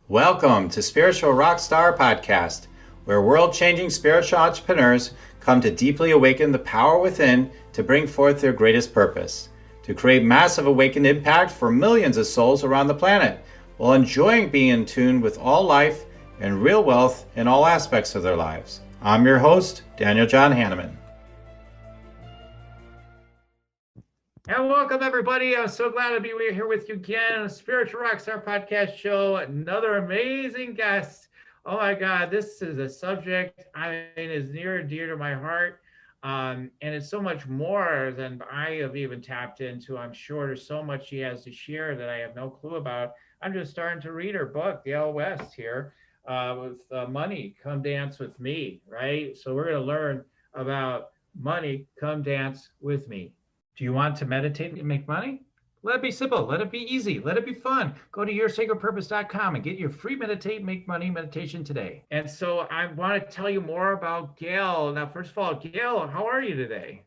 Welcome to Spiritual Rockstar Podcast, where world-changing spiritual entrepreneurs come to deeply awaken the power within to bring forth their greatest purpose, to create massive awakened impact for millions of souls around the planet, while enjoying being in tune with all life and real wealth in all aspects of their lives. I'm your host, Daniel John Hanneman. And welcome, everybody. I'm so glad to be here with you again on the Spiritual Rockstar Podcast Show. Another amazing guest. Oh my God, this is a subject is near and dear to my heart. And it's so much more than I have even tapped into. I'm sure there's so much she has to share that I have no clue about. I'm just starting to read her book, Gale West here, with Money, Come Dance With Me, right? So we're going to learn about money, come dance with me. Do you want to meditate and make money? Let it be simple. Let it be easy. Let it be fun. Go to yoursacredpurpose.com and get your free Meditate Make Money meditation today. And so I want to tell you more about Gail. Now, first of all, Gail, how are you today?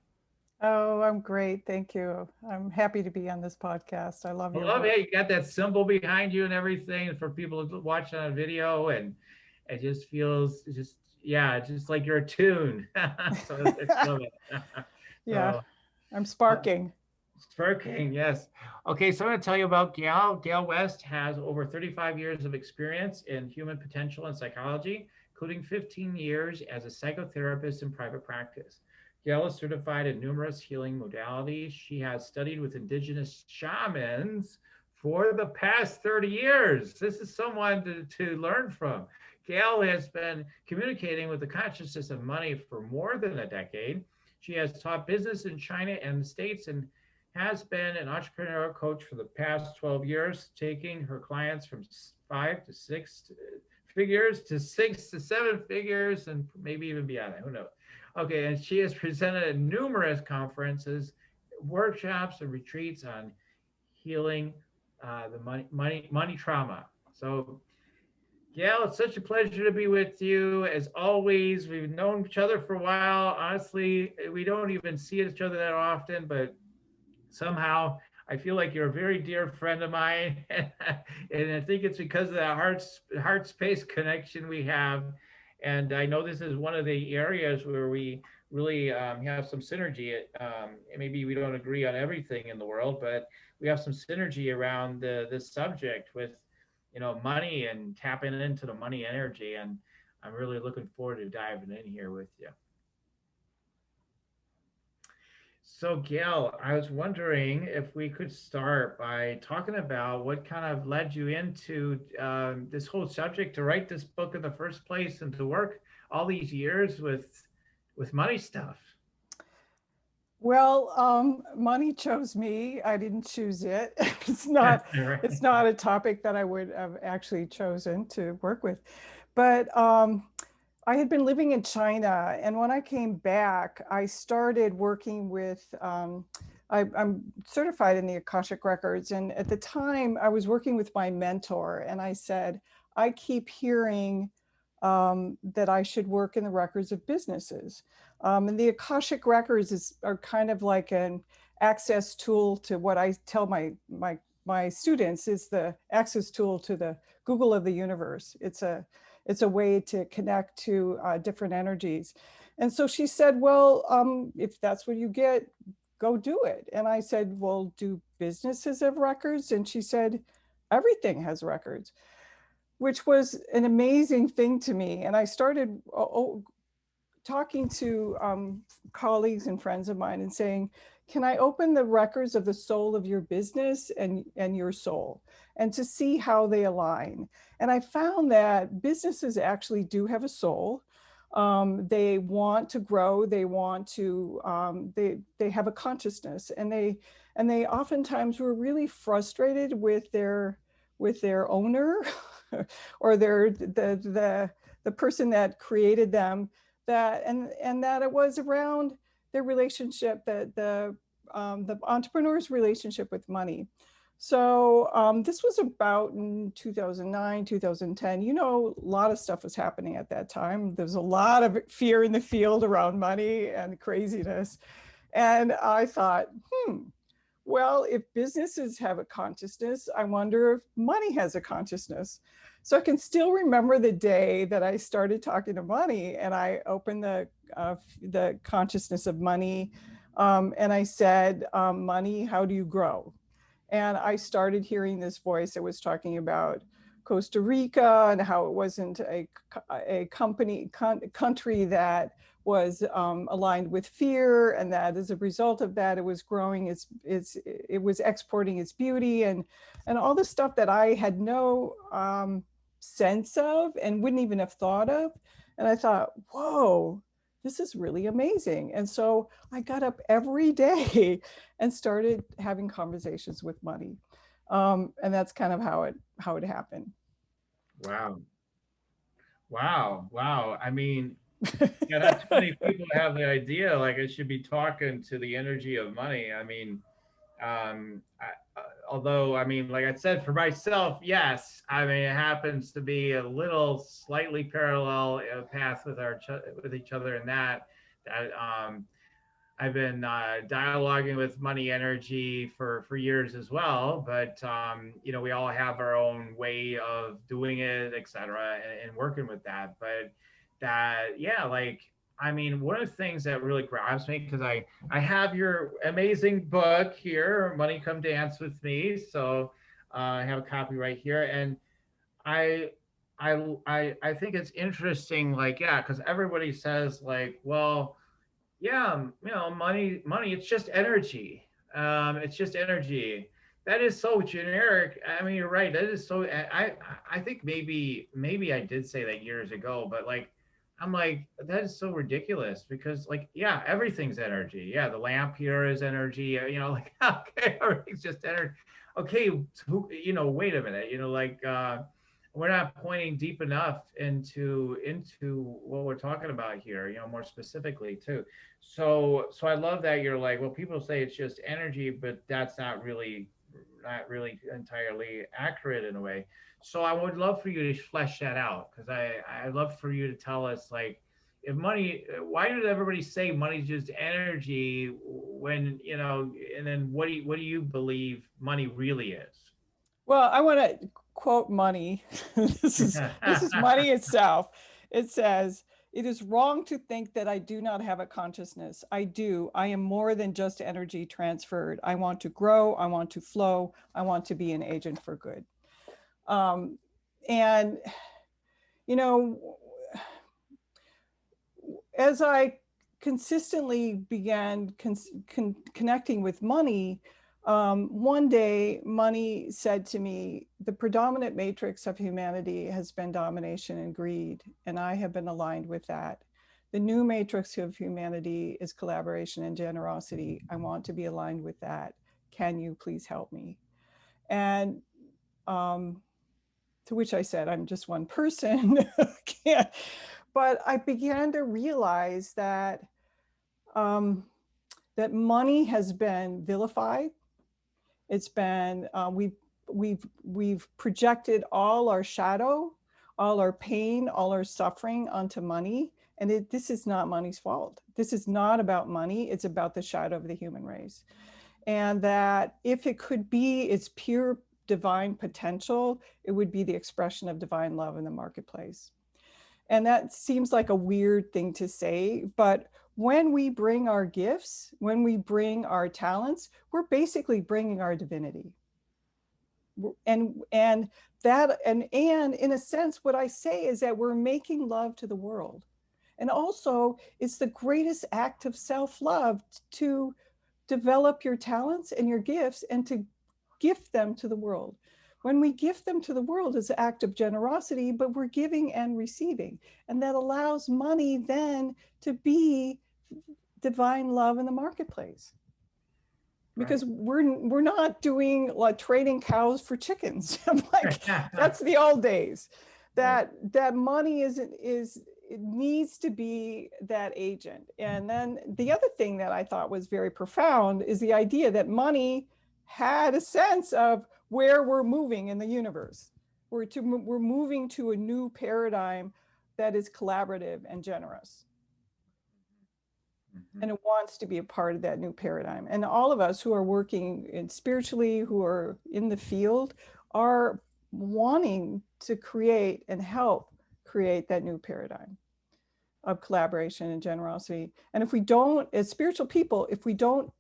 Oh, I'm great. Thank you. I'm happy to be on this podcast. I love I your love book. it. You got that symbol behind you and everything for people to watch on a video, and it just feels just like you're attuned. So I love it. Yeah, So I'm sparking. Sparking, yes. Okay, so I'm going to tell you about Gail. Gale West has over 35 years of experience in human potential and psychology, including 15 years as a psychotherapist in private practice. Gail is certified in numerous healing modalities. She has studied with indigenous shamans for the past 30 years. This is someone to learn from. Gail has been communicating with the consciousness of money for more than a decade. She has taught business in China and the States and has been an entrepreneurial coach for the past 12 years, taking her clients from 5 to 6 figures to 6 to 7 figures and maybe even beyond that. Who knows? Okay, and she has presented at numerous conferences, workshops, and retreats on healing the money trauma. So, Gail, it's such a pleasure to be with you. As always, we've known each other for a while. Honestly, we don't even see each other that often, but somehow I feel like you're a very dear friend of mine, and I think it's because of that heart space connection we have. And I know this is one of the areas where we really have some synergy. Maybe we don't agree on everything in the world, but we have some synergy around this subject with, money and tapping into the money energy. And I'm really looking forward to diving in here with you. So, Gail, I was wondering if we could start by talking about what kind of led you into this whole subject to write this book in the first place and to work all these years with money stuff. Well, money chose me. I didn't choose it. It's not, Right. it's not a topic that I would have actually chosen to work with. But I had been living in China, and when I came back, I started working with, I'm certified in the Akashic Records. And at the time, I was working with my mentor, and I said, I keep hearing that I should work in the records of businesses. And the Akashic Records are kind of like an access tool to what I tell my students is the access tool to the Google of the universe. It's a way to connect to different energies. And so she said, well, if that's what you get, go do it. And I said, well, do businesses have records? And she said, everything has records, which was an amazing thing to me. And I started talking to colleagues and friends of mine and saying, can I open the records of the soul of your business and your soul, and to see how they align? And I found that businesses actually do have a soul. They want to grow. They want to. They have a consciousness, and they oftentimes were really frustrated with their owner, or the person that created them. And that it was around their relationship, the entrepreneur's relationship with money. So this was about in 2009, 2010. You know, a lot of stuff was happening at that time. There's a lot of fear in the field around money and craziness. And I thought, well, if businesses have a consciousness, I wonder if money has a consciousness. So I can still remember the day that I started talking to money, and I opened the consciousness of money, and I said, "Money, how do you grow?" And I started hearing this voice that was talking about Costa Rica and how it wasn't a country that was aligned with fear, and that as a result of that, it was growing it was exporting its beauty and all the stuff that I had no sense of and wouldn't even have thought of. And I thought, whoa, this is really amazing. And so I got up every day and started having conversations with money. And that's kind of how it happened. Wow. Wow. Wow. I mean, yeah, not too many people have the idea like I should be talking to the energy of money. I mean, although I mean, like I said, for myself, yes, I mean it happens to be a little slightly parallel path with with each other in that I've been dialoguing with money energy for years as well, but you know we all have our own way of doing it, etc., and working with that. But that yeah, like I mean, one of the things that really grabs me because I have your amazing book here, Money Come Dance with Me. So I have a copy right here, and I. I think it's interesting, like, yeah, because everybody says, like, well, yeah, you know, money, it's just energy. It's just energy. That is so generic. I mean, you're right. That is so. I think maybe I did say that years ago, but like, I'm like that is so ridiculous because like, yeah, everything's energy. Yeah, the lamp here is energy. You know, like okay, everything's just energy. Okay, you know, wait a minute. You know, like. We're not pointing deep enough into what we're talking about here, you know, more specifically too. So I love that you're like, well, people say it's just energy, but that's not really entirely accurate in a way. So I would love for you to flesh that out because I'd love for you to tell us like if money, why did everybody say money's just energy when you know, and then what do you believe money really is? Well, I want to quote money. This is money itself. It says, "It is wrong to think that I do not have a consciousness. I do. I am more than just energy transferred. I want to grow. I want to flow. I want to be an agent for good." Um, and you know, as I consistently began connecting with money, one day money said to me, "The predominant matrix of humanity has been domination and greed, and I have been aligned with that. The new matrix of humanity is collaboration and generosity. I want to be aligned with that. Can you please help me?" And um, to which I said, "I'm just one person." Can't. But I began to realize um, that money has been vilified. It's been we've projected all our shadow, all our pain, all our suffering onto money, and this is not money's fault. This is not about money. It's about the shadow of the human race, and that if it could be its pure divine potential, it would be the expression of divine love in the marketplace. And that seems like a weird thing to say, but when we bring our gifts, when we bring our talents, we're basically bringing our divinity. And that and in a sense, what I say is that we're making love to the world. And also, it's the greatest act of self-love to develop your talents and your gifts and to gift them to the world. When we gift them to the world, it's an act of generosity, but we're giving and receiving. And that allows money then to be divine love in the marketplace. Right. Because we're not doing like trading cows for chickens. Like that's the old days. Right. That money is it needs to be that agent. And then the other thing that I thought was very profound is the idea that money had a sense of where we're moving in the universe. We're moving to a new paradigm that is collaborative and generous. Mm-hmm. And it wants to be a part of that new paradigm. And all of us who are working in spiritually, who are in the field, are wanting to create and help create that new paradigm of collaboration and generosity. And if we don't, as spiritual people, if we don't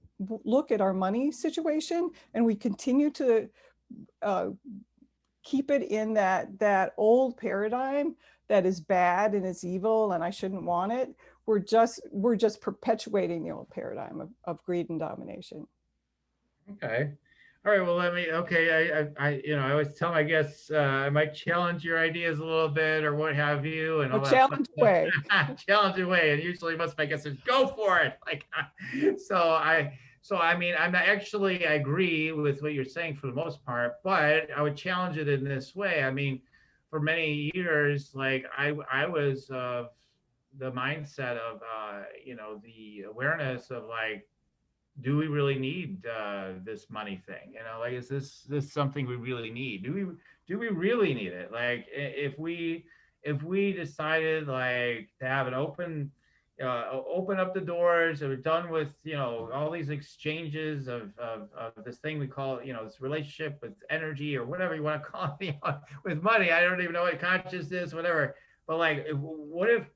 look at our money situation and we continue to keep it in that old paradigm that is bad and it's evil and I shouldn't want it, we're just perpetuating the old paradigm of greed and domination. Okay. All right. Well, okay. I always tell my guests, I might challenge your ideas a little bit or what have you and A all that fun challenge away. stuff. Challenge away. And usually most of my guests say, go for it. Like, I mean, I agree with what you're saying for the most part, but I would challenge it in this way. I mean, for many years, like I was the mindset of, the awareness of like, do we really need this money thing? Like, is this something we really need? Do we really need it? Like, if we decided like to have an open up the doors, and we're done with all these exchanges of this thing we call this relationship with energy or whatever you want to call it, with money. I don't even know what conscious is, whatever. But like, what if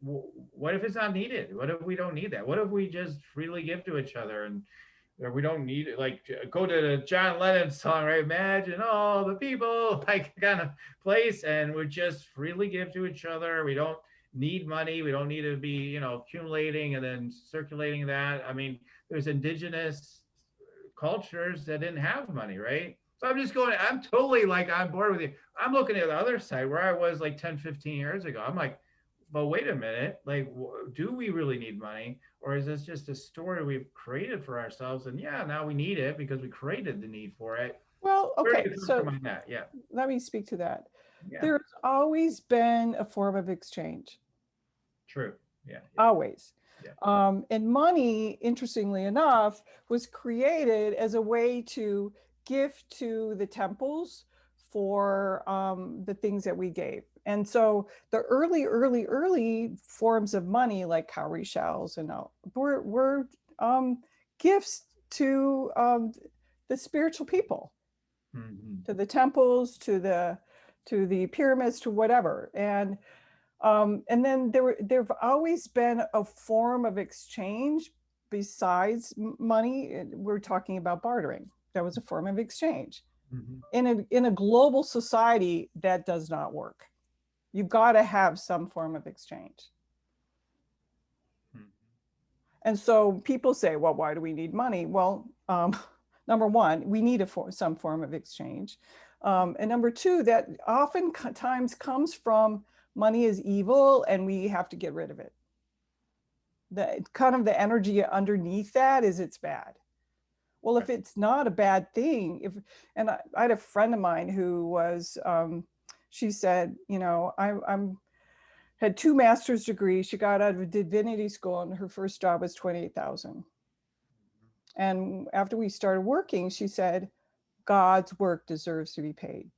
it's not needed? What if we don't need that? What if we just freely give to each other and we don't need it, like go to the John Lennon song, right? Imagine all the people, like kind of place, and we just freely give to each other. We don't need money. We don't need to be, accumulating and then circulating that. I mean, there's indigenous cultures that didn't have money, right? So I'm totally like on board with you. I'm looking at the other side where I was like 10, 15 years ago. I'm like, but wait a minute, like, do we really need money? Or is this just a story we've created for ourselves? And yeah, now we need it because we created the need for it. Well, Where do okay, you come so from on that? Yeah. let me speak to that. Yeah. There's always been a form of exchange. True. Yeah. Always. Yeah. And money, interestingly enough, was created as a way to give to the temples for the things that we gave. And so the early forms of money, like cowrie shells and all, were gifts to the spiritual people, Mm-hmm. to the temples, to the pyramids, to whatever. And then there've always been a form of exchange besides money. We're talking about bartering. That was a form of exchange. Mm-hmm. In a global society, that does not work. You've got to have some form of exchange. Mm-hmm. And so people say, well, why do we need money? Well, number one, we need some form of exchange. And number two, that oftentimes comes from money is evil and we have to get rid of it. The kind of the energy underneath that is it's bad. Well, if it's not a bad thing, and I had a friend of mine who was, she said, I'm had 2 master's degrees. She got out of divinity school and her first job was 28,000. And after we started working, she said, God's work deserves to be paid.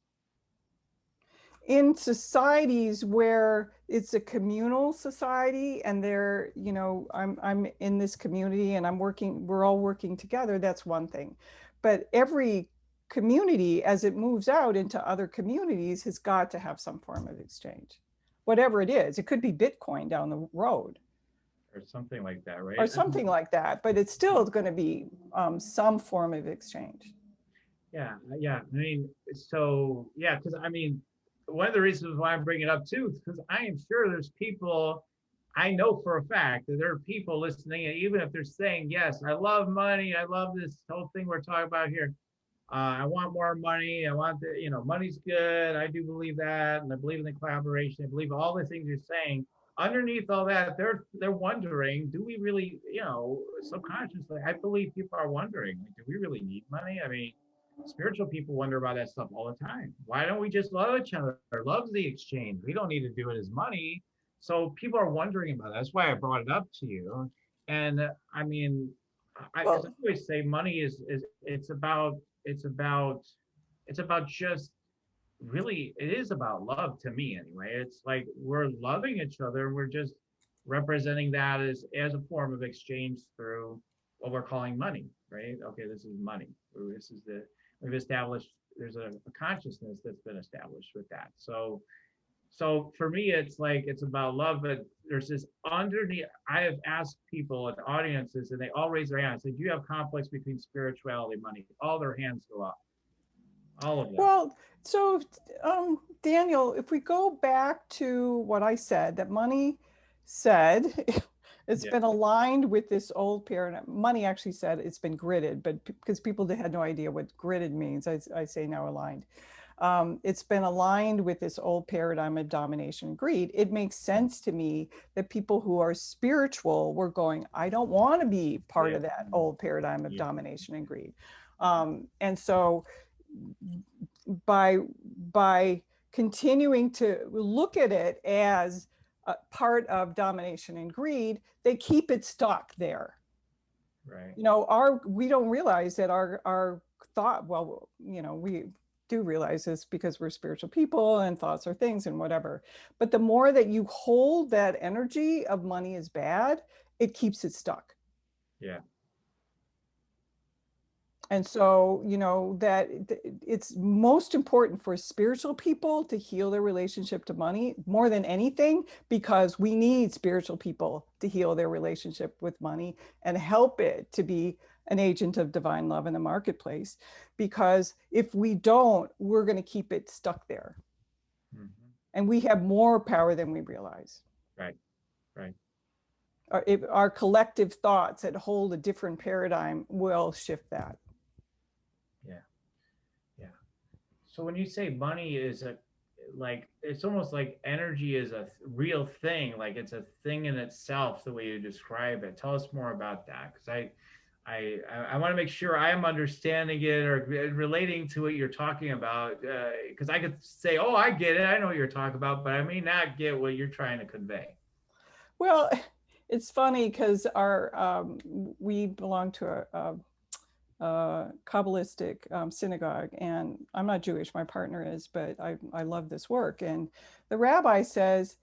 In societies where it's a communal society and I'm in this community and we're all working together, that's one thing. But every community, as it moves out into other communities, has got to have some form of exchange. Whatever it is, it could be Bitcoin down the road. Or something like that, right? Or something like that, but it's still going to be some form of exchange. Yeah, yeah. I mean, so yeah, because I mean, one of the reasons why I'm bringing it up too is because I am sure there's people, I know for a fact that there are people listening, and even if they're saying, yes, I love money, I love this whole thing we're talking about here. I want more money. I want money's good. I do believe that, and I believe in the collaboration. I believe all the things you're saying. Underneath all that, they're wondering, do we really, subconsciously, I believe people are wondering, like, do we really need money? I mean, spiritual people wonder about that stuff all the time. Why don't we just love each other? Love the exchange. We don't need to do it as money. So people are wondering about that. That's why I brought it up to you. And I mean, because I always say money is it's about just really, it is about love to me anyway. It's like we're loving each other and we're just representing that as a form of exchange through what we're calling money, right? Okay, this is money. We've established there's a consciousness that's been established with that. So for me, it's like it's about love, but there's this underneath. I have asked people in audiences, and they all raise their hands. Say, "Do you have conflicts between spirituality and money?" All their hands go up. All of them. Well, so Daniel, if we go back to what I said, that money said it's Yeah. been aligned with this old paradigm. Money actually said it's been gridded, but because people had no idea what gridded means, I say now aligned. It's been aligned with this old paradigm of domination and greed. It makes sense to me that people who are spiritual were going, I don't want to be part Yeah. of that old paradigm of Yeah. domination and greed. And so by continuing to look at it as a part of domination and greed, they keep it stuck there. Right. You know, we don't realize that our thought, well, you know, we do realize this because we're spiritual people and thoughts are things and whatever. But the more that you hold that energy of money is bad, it keeps it stuck. Yeah. And so, you know, that it's most important for spiritual people to heal their relationship to money more than anything, because we need spiritual people to heal their relationship with money and help it to be an agent of divine love in the marketplace. Because if we don't, we're going to keep it stuck there. Mm-hmm. And we have more power than we realize. Right. Right. Our collective thoughts that hold a different paradigm will shift that. Yeah. Yeah. So when you say money is like it's almost like energy is a real thing, like it's a thing in itself, the way you describe it. Tell us more about that, because I want to make sure I am understanding it or relating to what you're talking about, because I could say, oh, I get it, I know what you're talking about, but I may not get what you're trying to convey. Well, it's funny because we belong to a Kabbalistic synagogue, and I'm not Jewish, my partner is, but I love this work. And the rabbi says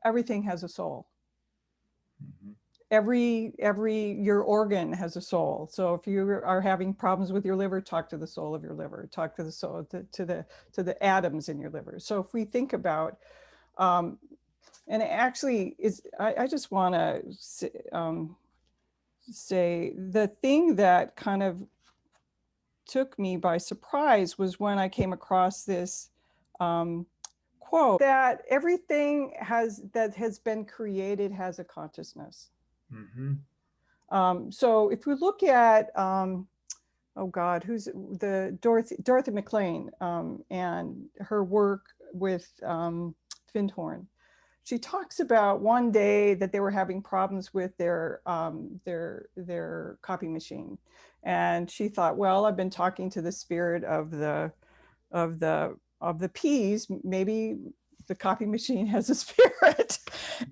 everything has a soul. Mm-hmm. Every your organ has a soul. So if you are having problems with your liver, talk to the soul of your liver, talk to the soul, to the atoms in your liver. So if we think about and it actually is, I just want to say the thing that kind of took me by surprise was when I came across this quote that everything that has been created has a consciousness. Mm-hmm. So if we look at oh God, who's the Dorothy McLean and her work with Findhorn. She talks about one day that they were having problems with their copy machine, and she thought, well, I've been talking to the spirit of the peas. Maybe the copy machine has a spirit.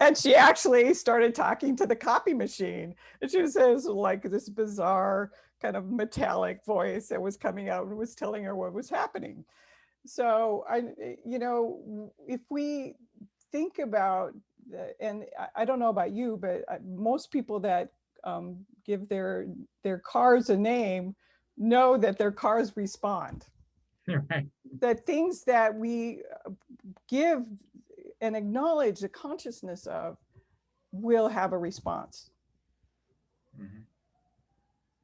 And she actually started talking to the copy machine, and she says like this bizarre kind of metallic voice that was coming out and was telling her what was happening. So you know, if we think about, and I don't know about you, but most people that give their cars a name know that their cars respond. Right. That things that we give and acknowledge the consciousness of will have a response. Mm-hmm.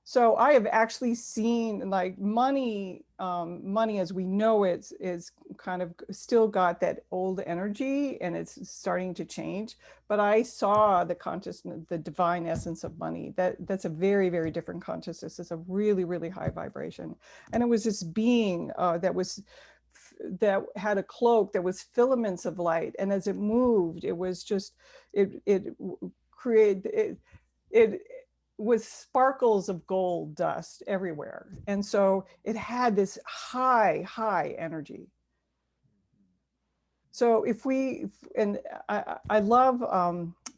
So I have actually seen like money as we know it is kind of still got that old energy, and it's starting to change. But I saw the consciousness, the divine essence of money. That's a very, very different consciousness. It's a really, really high vibration. And it was this being that had a cloak that was filaments of light. And as it moved, it was just, it created, it with sparkles of gold dust everywhere. And so it had this high energy. So if we, and I love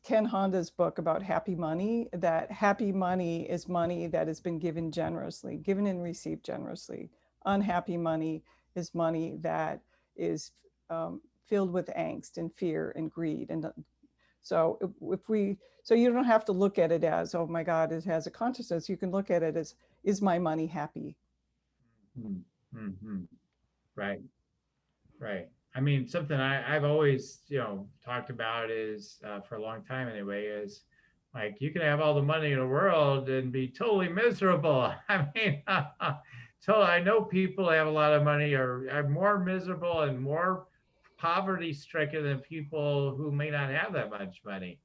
Ken Honda's book about happy money, that happy money is money that has been given generously, given and received generously. Unhappy money is money that is filled with angst and fear and greed. And so so you don't have to look at it as, oh my God, it has a consciousness. You can look at it as, is my money happy? Mm-hmm. Mm-hmm. Right. Right. I mean, something I've always, talked about is for a long time anyway, is like you can have all the money in the world and be totally miserable. I mean, so I know people who have a lot of money are more miserable and more poverty stricken than people who may not have that much money.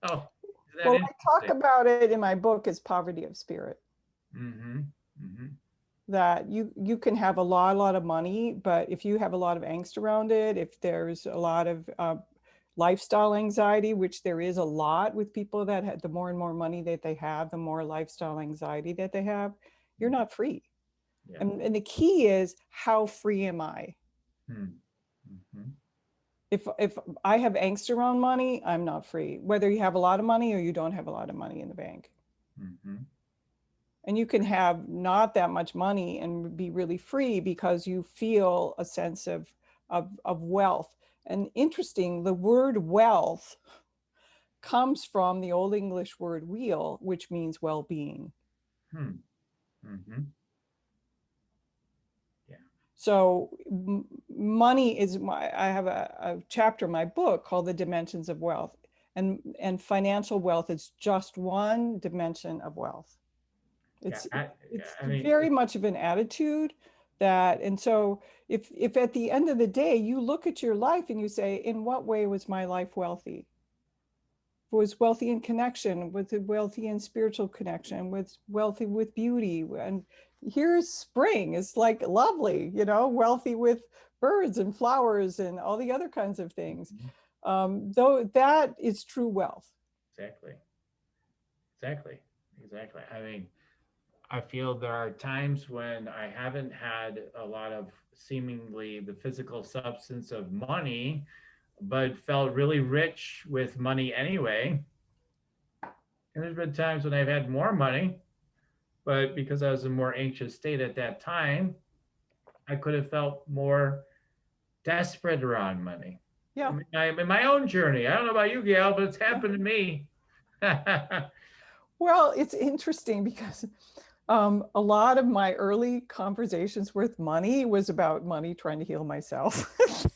Oh, isn't that Well, I talk interesting? about it in my book as poverty of spirit. Mm-hmm. Mm-hmm. That you can have a lot of money, but if you have a lot of angst around it, if there's a lot of lifestyle anxiety, which there is a lot with people that have, the more and more money that they have, the more lifestyle anxiety that they have, you're not free. Yeah. And the key is, how free am I? Mm-hmm. If I have angst around money, I'm not free, whether you have a lot of money or you don't have a lot of money in the bank. Mm-hmm. And you can have not that much money and be really free because you feel a sense of wealth. And interesting, the word wealth comes from the Old English word weal, which means well-being. Hmm. Mm-hmm. Yeah. So money is I have a chapter in my book called The Dimensions of Wealth. And financial wealth is just one dimension of wealth. Yeah. It's it's I mean, very much of an attitude that, and so if at the end of the day you look at your life and you say, in what way was my life wealthy? Was wealthy in connection, was it wealthy in spiritual connection, was wealthy with beauty? And here's spring, it's like lovely, wealthy with birds and flowers and all the other kinds of things. mhm, Though that is true wealth. exactly. Exactly. Exactly. I mean, I feel there are times when I haven't had a lot of seemingly the physical substance of money, but felt really rich with money anyway. And there's been times when I've had more money, but because I was in a more anxious state at that time, I could have felt more desperate around money. Yeah. I'm in my own journey. I don't know about you, Gail, but it's happened to me. Well, it's interesting because a lot of my early conversations with money was about money trying to heal myself.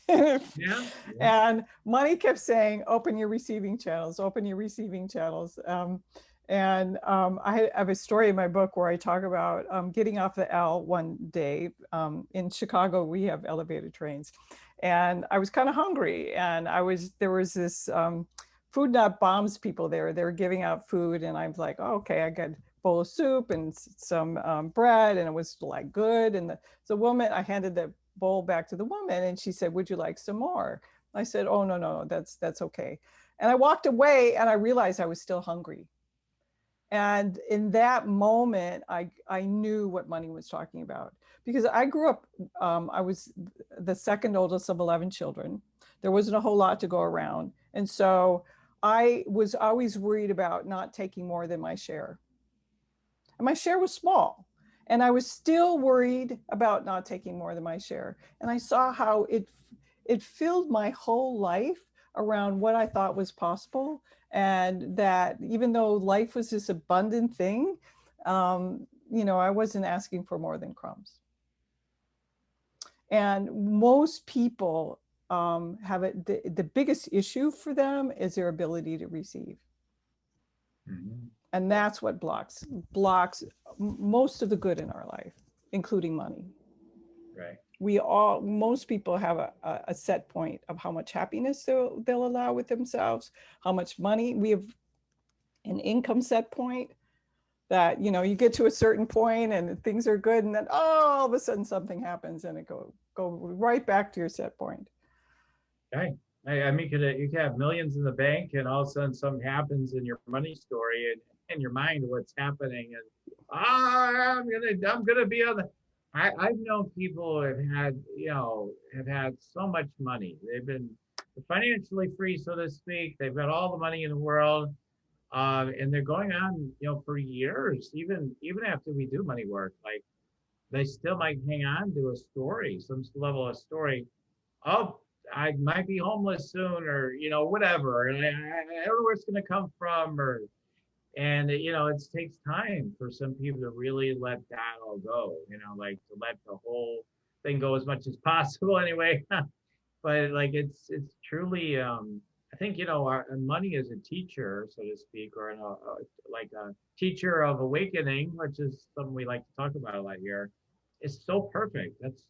Yeah. Yeah. And money kept saying, open your receiving channels, open your receiving channels. I have a story in my book where I talk about getting off the L one day. In Chicago, we have elevated trains. And I was kind of hungry. And there was this Food Not Bombs people there. They were giving out food. And I was like, oh, okay, I got a bowl of soup and some bread. And it was like good. And the woman, I handed the bowl back to the woman and she said, would you like some more? I said, oh, no, that's okay. And I walked away and I realized I was still hungry. And in that moment, I knew what money was talking about because I grew up, I was the second oldest of 11 children. There wasn't a whole lot to go around. And so I was always worried about not taking more than my share. And my share was small. And I was still worried about not taking more than my share. And I saw how it filled my whole life around what I thought was possible. And that even though life was this abundant thing, I wasn't asking for more than crumbs. And most people have it, the biggest issue for them is their ability to receive. Mhm. And that's what blocks most of the good in our life, including money. Right. Most people have a set point of how much happiness they'll allow with themselves, how much money. We have an income set point that, you get to a certain point and things are good. And then, all of a sudden something happens and it go right back to your set point. Right. I mean, you could have millions in the bank, and all of a sudden something happens in your money story and in your mind what's happening, and I'm gonna be on the. I've known people who have had so much money. They've been financially free, so to speak. They've got all the money in the world, and they're going on, for years, even after we do money work. Like they still might hang on to a story, some level of story. Oh, I might be homeless soon, or whatever, and I don't know where it's going to come from, and it takes time for some people to really let that all go, like to let the whole thing go as much as possible anyway. But like it's truly I think our money is a teacher, so to speak, or like a teacher of awakening, which is something we like to talk about a lot here. It's so perfect. That's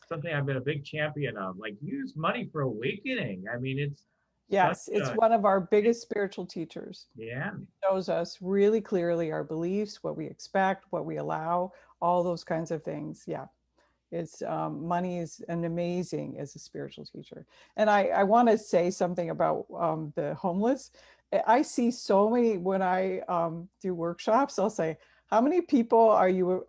something I've been a big champion of. Like use money for awakening. I mean, it's such Yes, it's a one of our biggest spiritual teachers. yeah. It shows us really clearly our beliefs, what we expect, what we allow, all those kinds of things. Yeah. It's money is an amazing as a spiritual teacher. And I want to say something about the homeless. I see so many when I do workshops. I'll say, how many people are you?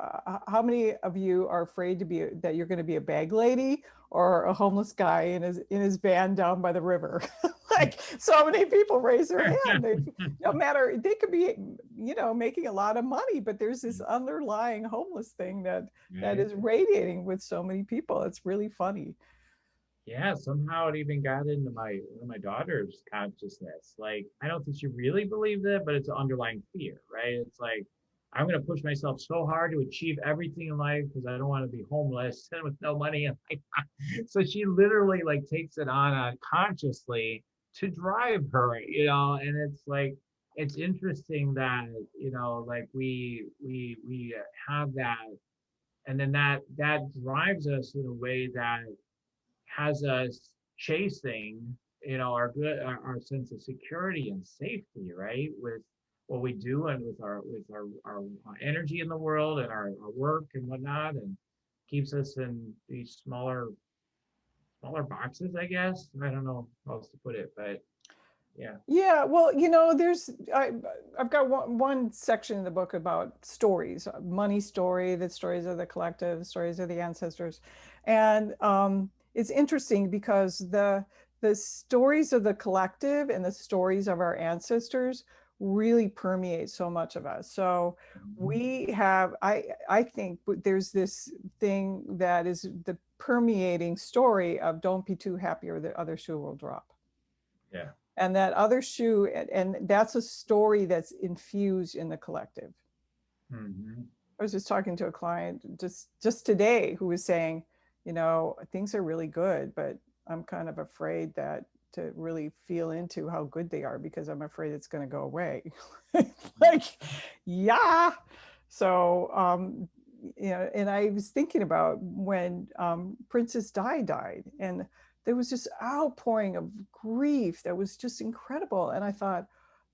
How many of you are afraid to be that you're going to be a bag lady or a homeless guy in his van down by the river? Like so many people raise their hand. They, no matter they could be making a lot of money, but there's this underlying homeless thing that Right? is radiating with so many people. It's really funny. Yeah, somehow it even got into my daughter's consciousness. Like, I don't think she really believes it, but it's an underlying fear, right? It's like, I'm gonna push myself so hard to achieve everything in life because I don't want to be homeless and with no money. And like, so she literally like takes it on unconsciously to drive her, and it's like it's interesting that, like we have that, and then that drives us in a way that has us chasing, our sense of security and safety, right? With what we do and with our energy in the world and our work and whatnot, and keeps us in these smaller boxes, I guess. I don't know how else to put it, but yeah. Yeah, well, I've got one section in the book about stories, money story, the stories of the collective, stories of the ancestors, and it's interesting because the stories of the collective and the stories of our ancestors really permeate so much of us. So Mhm. we have, I think there's this thing that is the permeating story of don't be too happy or the other shoe will drop, Yeah. and that other shoe, and that's a story that's infused in the collective. Hmm. I was just talking to a client just today who was saying, things are really good, but I'm kind of afraid that to really feel into how good they are because I'm afraid it's going to go away. Like, yeah. So and I was thinking about when Princess Di died, and there was this outpouring of grief that was just incredible. And I thought,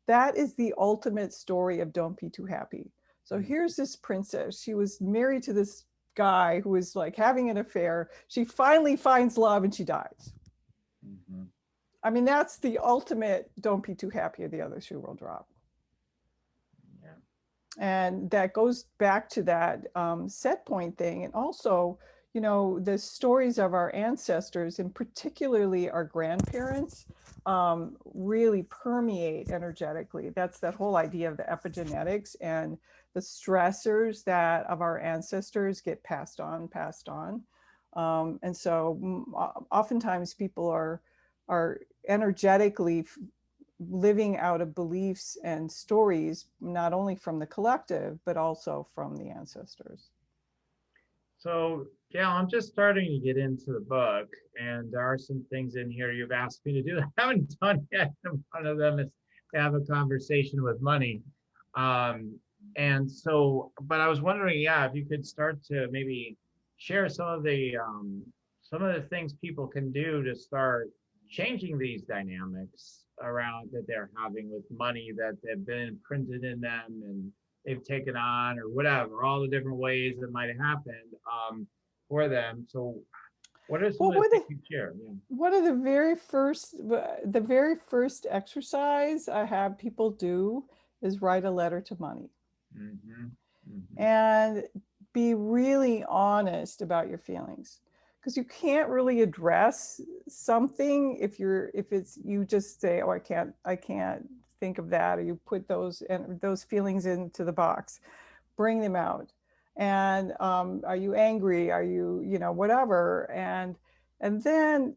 that is the ultimate story of don't be too happy. So here's this princess. She was married to this guy who was like having an affair. She finally finds love and she dies. Hmm. I mean, that's the ultimate don't be too happy or the other shoe will drop. Yeah. And that goes back to that set point thing. And also, the stories of our ancestors, and particularly our grandparents, really permeate energetically. That's that whole idea of the epigenetics and the stressors that of our ancestors get passed on. And so oftentimes people are energetically living out of beliefs and stories, not only from the collective, but also from the ancestors. So, Gail, I'm just starting to get into the book, and there are some things in here you've asked me to do that I haven't done yet. And one of them is to have a conversation with money. And so, but I was wondering, yeah, if you could start to maybe share some of the things people can do to start changing these dynamics around that they're having with money that have been imprinted in them and they've taken on or whatever, all the different ways that might have happened for them. So what are some Well, of the things you share? Yeah. one of the very first exercise I have people do is write a letter to money Mm-hmm. Mm-hmm. and be really honest about your feelings, because you can't really address something if it's you just say, oh, I can't think of that, or you put those feelings into the box. Bring them out. And are you angry, are you whatever, and then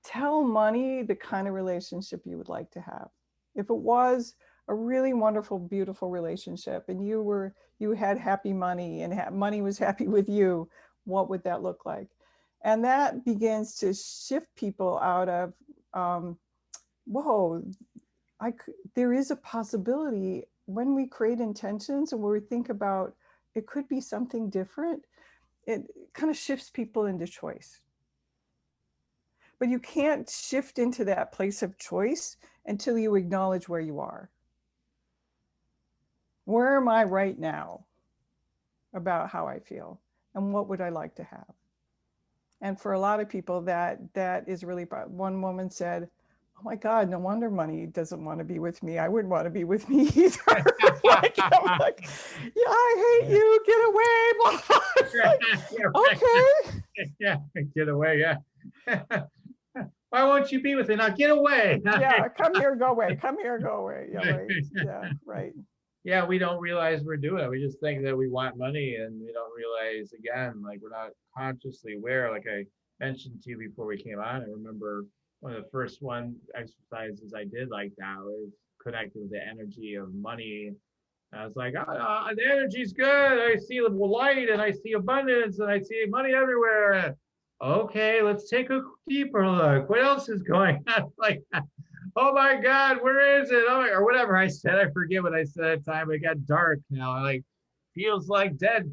tell money the kind of relationship you would like to have. If it was a really wonderful, beautiful relationship and you had happy money and money was happy with you, what would that look like? And that begins to shift people out of, whoa, there is a possibility when we create intentions and where we think about it could be something different, it kind of shifts people into choice. But you can't shift into that place of choice until you acknowledge where you are. Where am I right now about how I feel? And what would I like to have? And for a lot of people, that is really, one woman said, oh my God, no wonder money doesn't want to be with me. I wouldn't want to be with me either. I'm like, yeah, I hate you. Get away. Like, okay. Yeah, get away. Yeah. Why won't you be with me now? Get away. Yeah, come here, go away. Come here, go away. Yeah, right. Yeah, right. Yeah, we don't realize we're doing it. We just think that we want money, and we don't realize, again, like we're not consciously aware. Like I mentioned to you before we came on, I remember one of the first exercises I did like that was connected with the energy of money. And I was like, the energy's good. I see the light, and I see abundance, and I see money everywhere. Okay, let's take a deeper look. What else is going on? Like, oh my God, where is it? Oh my, or whatever I said. I forget what I said at the time. It got dark now. Like, feels like dead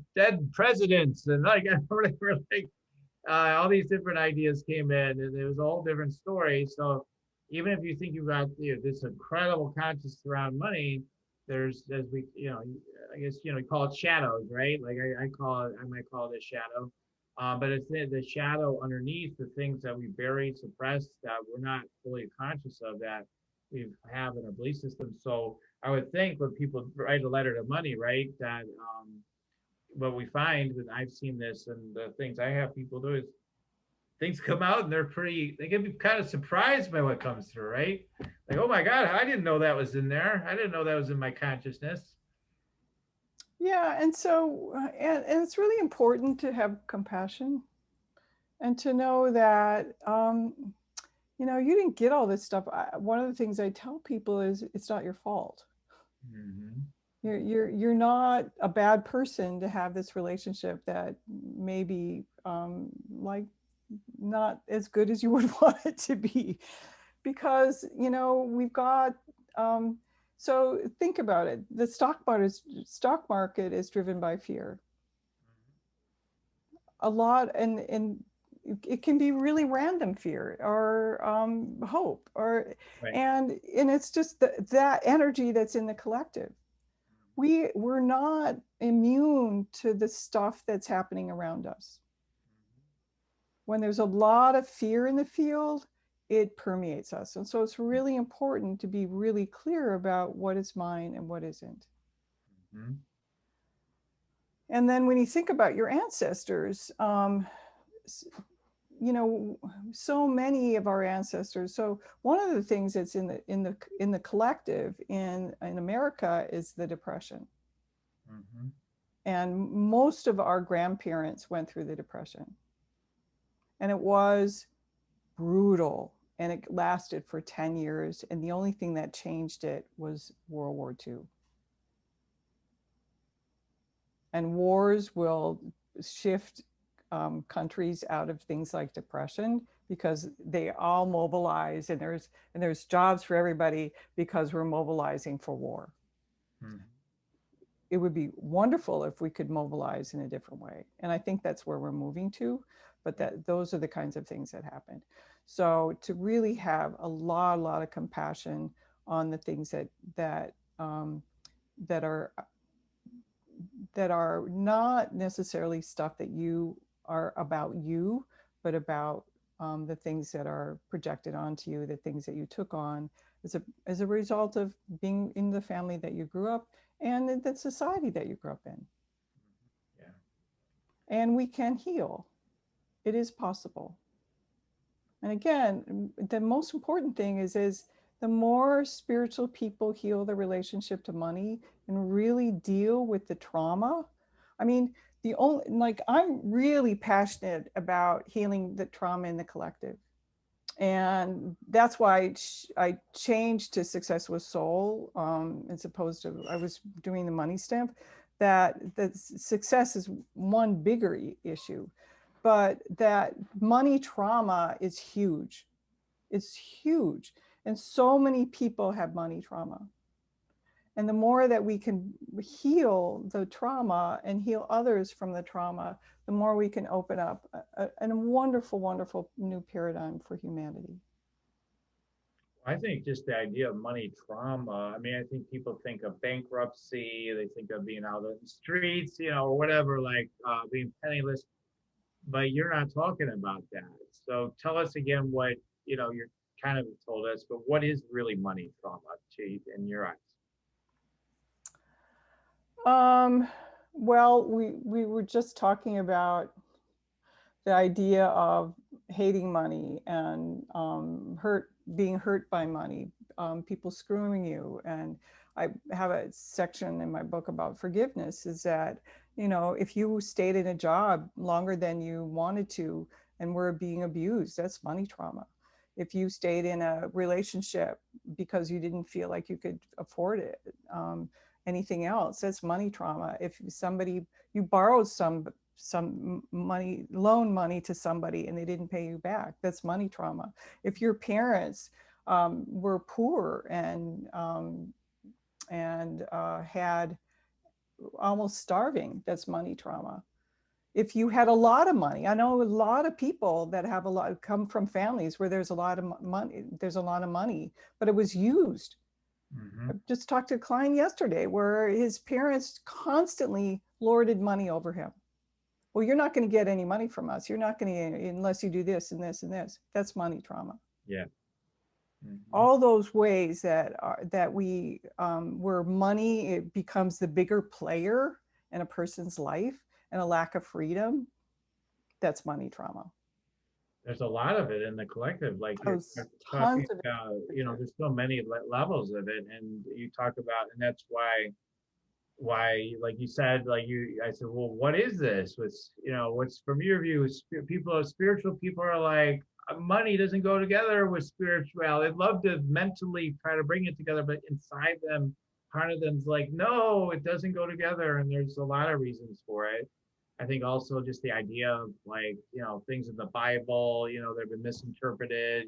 presidents, and like whatever. Like, all these different ideas came in, and it was a whole different story. So even if you think you've got this incredible consciousness around money, there's, as we, I guess, we call it shadows, right? Like I might call it a shadow. But it's the shadow underneath the things that we bury, suppress, that we're not fully conscious of, that we have in our belief system. So I would think when people write a letter to money, right, that what we find, and I've seen this, and the things I have people do, is things come out and they can be kind of surprised by what comes through, right? Like, oh my God, I didn't know that was in there. I didn't know that was in my consciousness. Yeah, and so, and it's really important to have compassion and to know that, you didn't get all this stuff. One of the things I tell people is it's not your fault. Mm-hmm. You're not a bad person to have this relationship that maybe like not as good as you would want it to be, because we've got so think about it. The stock market is driven by fear a lot, and it can be really random fear or hope, or Right. and it's just that energy that's in the collective. We're not immune to the stuff that's happening around us. When there's a lot of fear in the field, it permeates us. And so it's really important to be really clear about what is mine and what isn't. Mm-hmm. And then when you think about your ancestors, so many of our ancestors. So one of the things that's in the collective in America is the Depression. Mm-hmm. And most of our grandparents went through the Depression. And it was brutal, and it lasted for 10 years. And the only thing that changed it was World War II. And wars will shift countries out of things like depression, because they all mobilize, and there's jobs for everybody because we're mobilizing for war. Mm-hmm. It would be wonderful if we could mobilize in a different way. And I think that's where we're moving to, but those are the kinds of things that happened. So to really have a lot of compassion on the things that are not necessarily stuff that you are about you, but about the things that are projected onto you, the things that you took on as a result of being in the family that you grew up and the society that you grew up in. Yeah. And we can heal. It is possible. And again, the most important thing is the more spiritual people heal their relationship to money and really deal with the trauma. I mean, I'm really passionate about healing the trauma in the collective. And that's why I changed to Success with Soul, as opposed to I was doing the money stamp, that success is one bigger issue, but that money trauma is huge. It's huge. And so many people have money trauma. And the more that we can heal the trauma and heal others from the trauma, the more we can open up a wonderful, wonderful new paradigm for humanity. I think just the idea of money trauma. I mean, I think people think of bankruptcy, they think of being out on the streets, or whatever, like being penniless. But you're not talking about that. So tell us again what you're kind of told us, but what is really money trauma to in your eyes? Um, well, we were just talking about the idea of hating money and being hurt by money, people screwing you. And I have a section in my book about forgiveness, is that, if you stayed in a job longer than you wanted to and were being abused, that's money trauma. If you stayed in a relationship because you didn't feel like you could afford it, anything else, that's money trauma. If you borrowed some money, loan money to somebody and they didn't pay you back, that's money trauma. If your parents were poor and had almost starving, that's money trauma. If you had a lot of money, I know a lot of people that have come from families where there's a lot of money, but it was used. Mm-hmm. I just talked to a client yesterday where his parents constantly lorded money over him. Well, you're not going to get any money from us. You're not going to, unless you do this and this and this. That's money trauma. Yeah. Mm-hmm. All those ways that we where money, it becomes the bigger player in a person's life, and a lack of freedom, that's money trauma. There's a lot of it in the collective, like you're Tons talking of about. it. There's so many levels of it, and you talk about, and that's why, like you said, I said, well, what is this? What's from your view? Spiritual people are like, money doesn't go together with spirituality. They'd love to mentally try to bring it together, but inside them, part of them's like, no, it doesn't go together, and there's a lot of reasons for it. I think also just the idea of, like, things in the Bible, they've been misinterpreted,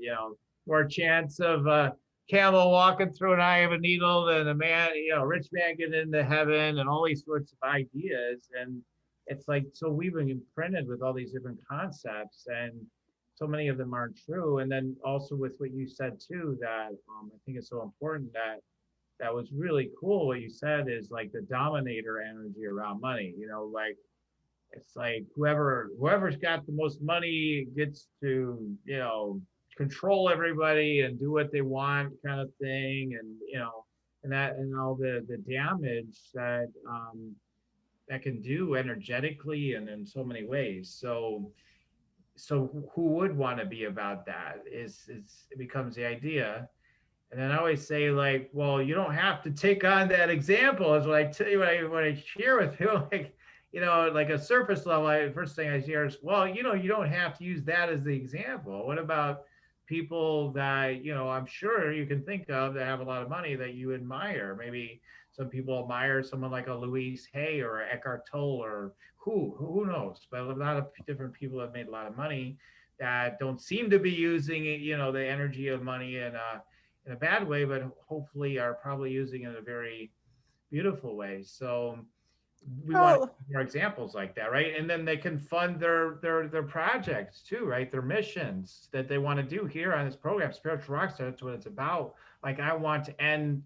more chance of camel walking through an eye of a needle than a man, rich man getting into heaven, and all these sorts of ideas. And it's like, so we've been imprinted with all these different concepts, and so many of them aren't true. And then also with what you said too, that I think it's so important, that was really cool. What you said is like the dominator energy around money, like it's like whoever's got the most money gets to control everybody and do what they want, kind of thing. And and all the damage that can do energetically and in so many ways. So who would want to be about that is it becomes the idea. And then I always say, like, well, you don't have to take on that example. Is what I tell you when I share with you, like, like a surface level. First thing I share is, well, you don't have to use that as the example. What about people that I'm sure you can think of that have a lot of money that you admire? Maybe some people admire someone like a Louise Hay or Eckhart Tolle, or who knows? But a lot of different people have made a lot of money that don't seem to be using the energy of money in a bad way, but hopefully are probably using it in a very beautiful way. So we want Well, more examples like that, right? And then they can fund their projects too, right? Their missions that they want to do here on this program, Spiritual Rockstar. That's what it's about. Like, I want to end,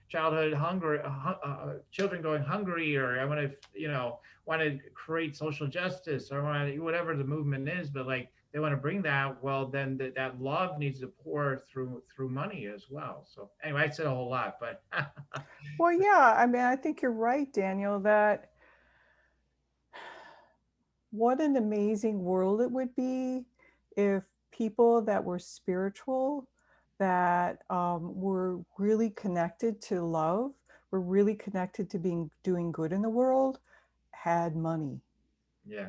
childhood hunger, children going hungry, or I want to, want to create social justice, or want to, whatever the movement is. But like, they want to bring that. Well, then that love needs to pour through money as well. So anyway, I said a whole lot, but well, yeah. I mean, I think you're right, Daniel, that what an amazing world it would be if people that were spiritual, that were really connected to love, were really connected to doing good in the world, had money. yeah.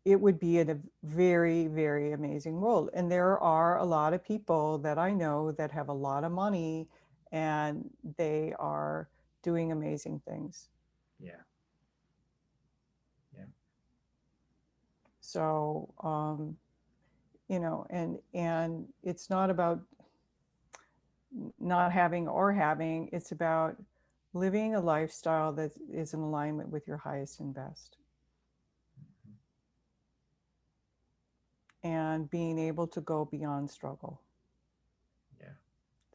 It would be in a very, very amazing world. And there are a lot of people that I know that have a lot of money and they are doing amazing things. Yeah. Yeah. So, and it's not about not having or having, it's about living a lifestyle that is in alignment with your highest and best, Mhm. and being able to go beyond struggle. Yeah.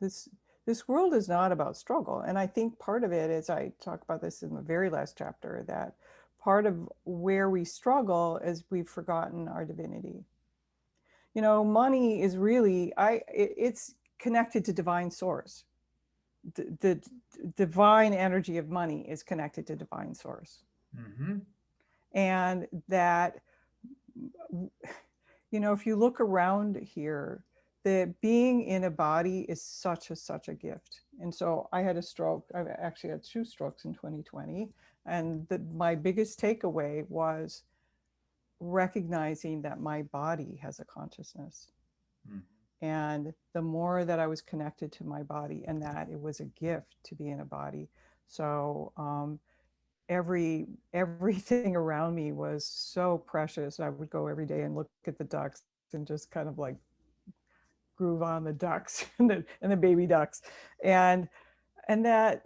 This this world is not about struggle, and I think part of it is, I talk about this in the very last chapter, that part of where we struggle is we've forgotten our divinity. Money is really, it's connected to divine source. The divine energy of money is connected to divine source. Mm-hmm. And that, if you look around here, that being in a body is such a gift. And so I had a stroke. I've actually had 2 strokes in 2020. And my biggest takeaway was recognizing that my body has a consciousness. Mm-hmm. And the more that I was connected to my body, and that it was a gift to be in a body. So everything around me was so precious. I would go every day and look at the ducks and just kind of like groove on the ducks and the baby ducks, and that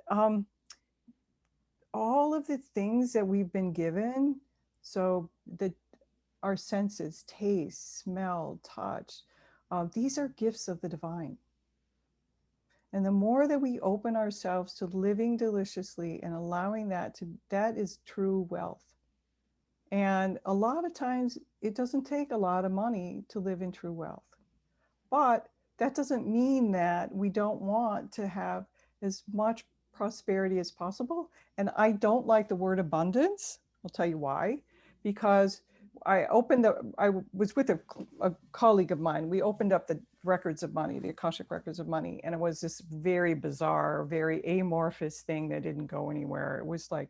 all of the things that we've been given, so that our senses, taste, smell, touch, these are gifts of the divine. And the more that we open ourselves to living deliciously and allowing that is true wealth. And a lot of times it doesn't take a lot of money to live in true wealth. But that doesn't mean that we don't want to have as much prosperity as possible. And I don't like the word abundance. I'll tell you why. Because I was with a colleague of mine. We opened up the records of money, the Akashic records of money. And it was this very bizarre, very amorphous thing that didn't go anywhere. It was like,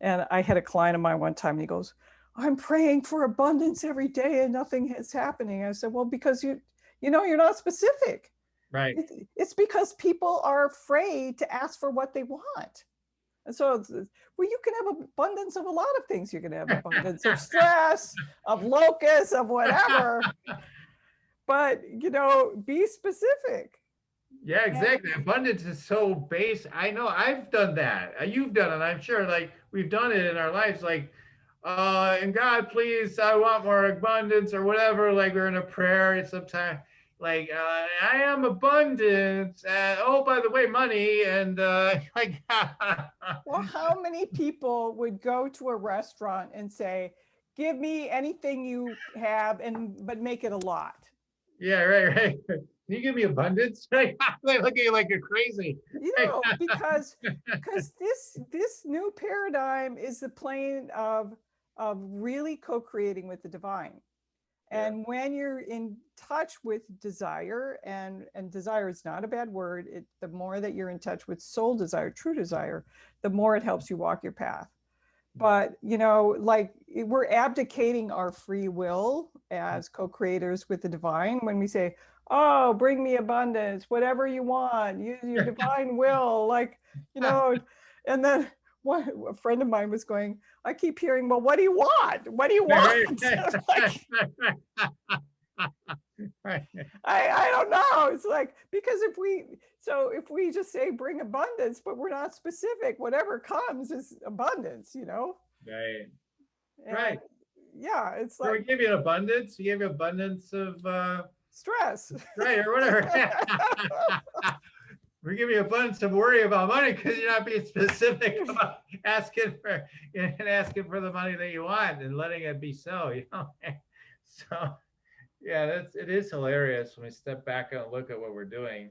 and I had a client of mine one time, and he goes, I'm praying for abundance every day and nothing is happening. I said, well, because you're not specific. Right. It's because people are afraid to ask for what they want. And so, well, you can have abundance of a lot of things. You can have abundance of stress, of locusts, of whatever. But, be specific. Yeah, And exactly. Abundance is so base. I know I've done that. You've done it. I'm sure. Like we've done it in our lives. Like, and God, please, I want more abundance or whatever. Like we're in a prayer. It's sometimes like I am abundance. Oh, by the way, money and like. well, how many people would go to a restaurant and say, give me anything you have, but make it a lot? Yeah, right, right. Can you give me abundance? Like, they look at you like you're crazy. Because this new paradigm is the plane of really co-creating with the divine. Yeah. And when you're in touch with desire, and desire is not a bad word, the more that you're in touch with soul desire, true desire, the more it helps you walk your path. But like, we're abdicating our free will as co-creators with the divine when we say, oh, bring me abundance, whatever you want, use your divine will, like, and then a friend of mine was going, I keep hearing, well, what do you want, what do you want? Like, Right. I don't know. It's like, because if we just say bring abundance, but we're not specific, whatever comes is abundance. Right. And Right. yeah, it's Or we like give you an abundance. You give you abundance of stress. right or whatever. We give you abundance of worry about money because you're not being specific about asking for the money that you want and letting it be so. So yeah, it is hilarious when we step back and look at what we're doing.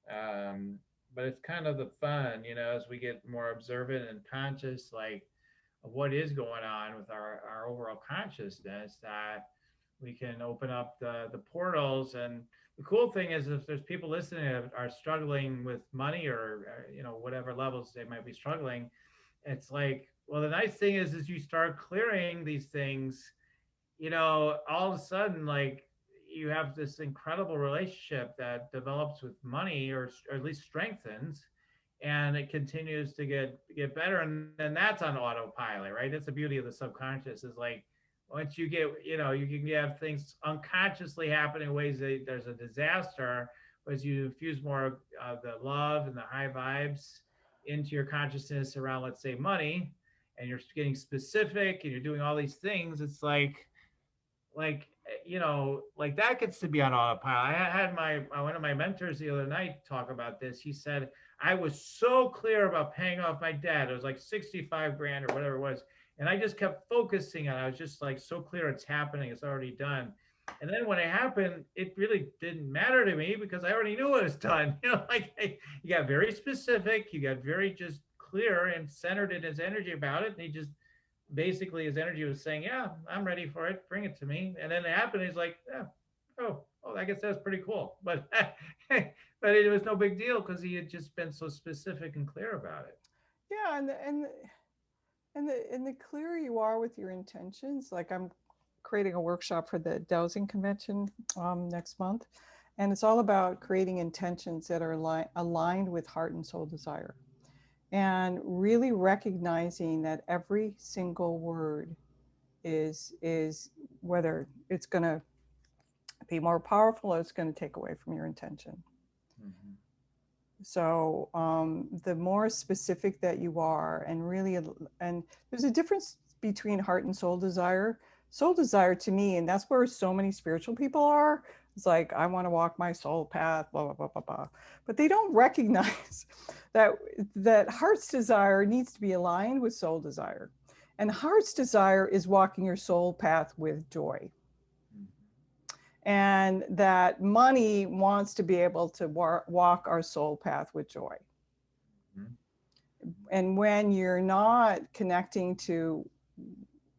Um, but it's kind of the fun, as we get more observant and conscious, like of what is going on with our overall consciousness, that we can open up the portals. And the cool thing is, if there's people listening that are struggling with money or whatever levels they might be struggling, it's like, well, the nice thing is you start clearing these things, all of a sudden, like, you have this incredible relationship that develops with money, or at least strengthens, and it continues to get better, and then that's on autopilot, right? That's the beauty of the subconscious, is like once you get, you can have things unconsciously happen in ways that there's a disaster, but as you infuse more of the love and the high vibes into your consciousness around, let's say, money, and you're getting specific and you're doing all these things, it's like like that gets to be on autopilot. I had my one of my mentors the other night talk about this. He said, I was so clear about paying off my debt. It was like 65 grand or whatever it was, and I just kept focusing on it. I was just like so clear, it's happening, it's already done. And then when it happened, it really didn't matter to me because I already knew it was done. Like he got very specific, he got very just clear and centered in his energy about it, and he just basically his energy was saying, "Yeah, I'm ready for it. Bring it to me." And then it happened. He's like, "Yeah, oh, I guess that's pretty cool." But but it was no big deal because he had just been so specific and clear about it. Yeah, and the clearer you are with your intentions, like I'm creating a workshop for the dowsing convention next month, and it's all about creating intentions that are aligned with heart and soul desire, and really recognizing that every single word is whether it's going to be more powerful or it's going to take away from your intention. Mm-hmm. So the more specific that you are, and really, and there's a difference between heart and soul desire. Soul desire to me, and that's where so many spiritual people are. It's like, I want to walk my soul path, blah, blah, blah, blah, blah. But they don't recognize that heart's desire needs to be aligned with soul desire. And heart's desire is walking your soul path with joy. And that money wants to be able to walk our soul path with joy. Mm-hmm. And when you're not connecting to